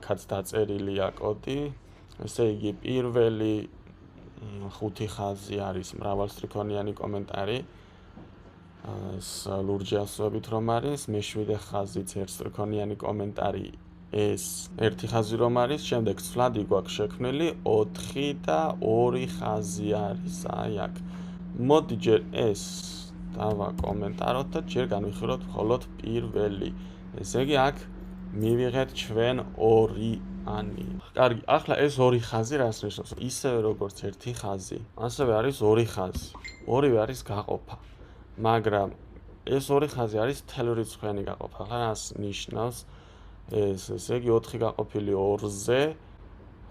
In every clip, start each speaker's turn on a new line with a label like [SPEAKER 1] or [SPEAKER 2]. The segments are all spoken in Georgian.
[SPEAKER 1] აქაც დაწერილია კოდი, ესე იგი პირველი 5 ხაზი არის მრავალსტრიქონიანი კომენტარი. ლურჯი ასოებით რომ არის, მე-7 ხაზიც ერთსტრიქონიანი კომენტარი, ეს ერთი ხაზი რომ არის, შემდეგ ცვლადი გვაქვს შექმნილი 4 და 2 ხაზი არის, აი აქ. მოდი ჯერ ეს დავაკომენტაროთ და ჯერ განვიხილოთ მხოლოდ პირველი. ესე იგი აქ მივიღეთ ჩვენ 2-ანი. კარგი, ახლა ეს 2 ხაზი რას ნიშნავს? ისევე როგორც ერთი ხაზი, ასევე არის 2 ხაზი. ორივე არის გაყოფა. მაგრამ ეს 2 ხაზი არის თელრიცხვიანი გაყოფა. ახლა რას ნიშნავს ეს? ესე იგი 4 გაყოფილი 2-ზე,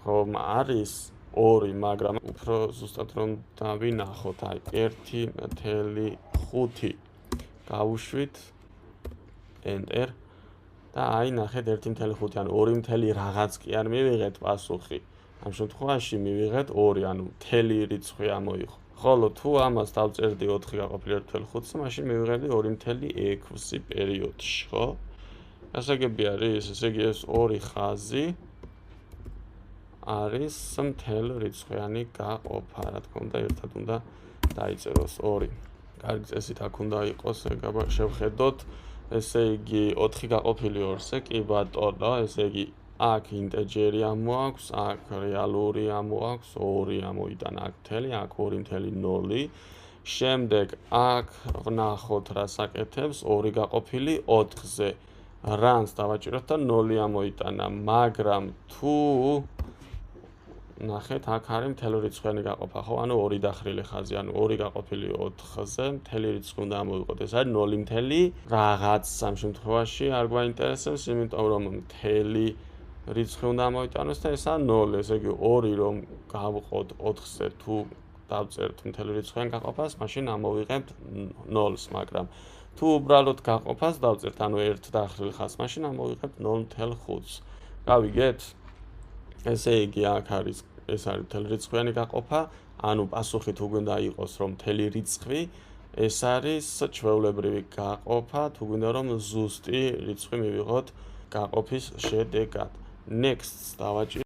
[SPEAKER 1] ხომ არის 2, მაგრამ უფრო ზუსტად რომ დავინახოთ, აი 1.5 გავუშვით enter და აი ნახეთ 1.5 ან 2 რაღაც კი არ მივიღეთ პასუხი. ამ შემთხვევაში მივიღეთ 2, ანუ მთელი რიცხვი ამოიღო. ხოლო თუ ამას დავწერდი 4 გაყოფილი 1.5-ზე, მაშინ მივიღებდი 2.6 პერიოდში, ხო? გასაგები არის, ესე იგი ეს 2 ხაზი არის მთელრიცხვიანი გაყოფა, რა თქმა უნდა, ერთად უნდა დაიწეროს 2. კარგი წესით აქ უნდა იყოს, შევხედოთ, ესე იგი 4 გაყოფილი 2-ზე, კი ბატონო, ესე იგი აქ ინტეჯერი ამოაქვს, აქ რეალური ამოაქვს, 2 ამოიტანა აქ მთელი, აქ 2.0. შემდეგ აქ ვნახოთ რას აკეთებს 2 გაყოფილი 4-ზე. რანს დავაჭიროთ და 0 ამოიტანა, მაგრამ თუ ნახეთ, აქ არის მთელრიცხვიანი გაყოფა, ხო? ანუ 2 დახრილი ხაზი, ანუ 2 გაყოფილი 4-ზე მთელი რიცხვი უნდა ამოვიღოთ. ეს არის 0 რაღაც ამ შემთხვევაში არ გვაინტერესებს, იმიტომ რომ მთელი რიცხვი უნდა ამოიტანოს და ესაა 0. ესე იგი 2 რომ გავყოთ 4-ზე თუ დავწერთ მთელრიცხვიან გაყოფას, მაშინ ამოვიღებთ 0-ს, მაგრამ თუ უბრალოდ გაყოფას დავწერთ, ანუ 1 დახრილი ხაზს, მაშინ ამოვიღებთ 0.5-ს. გავიგეთ? ესე იგი აქ არის ეს არის მთელრიცხვიანი გაყოფა, ანუ პასუხი თუ გვინდა იყოს რომ მთელი რიცხვი, ეს არის ჩვეულებრივი გაყოფა, თუ გვინდა რომ ზუსტი რიცხვი მივიღოთ გაყოფის შედეგად. Next დავაჭიროთ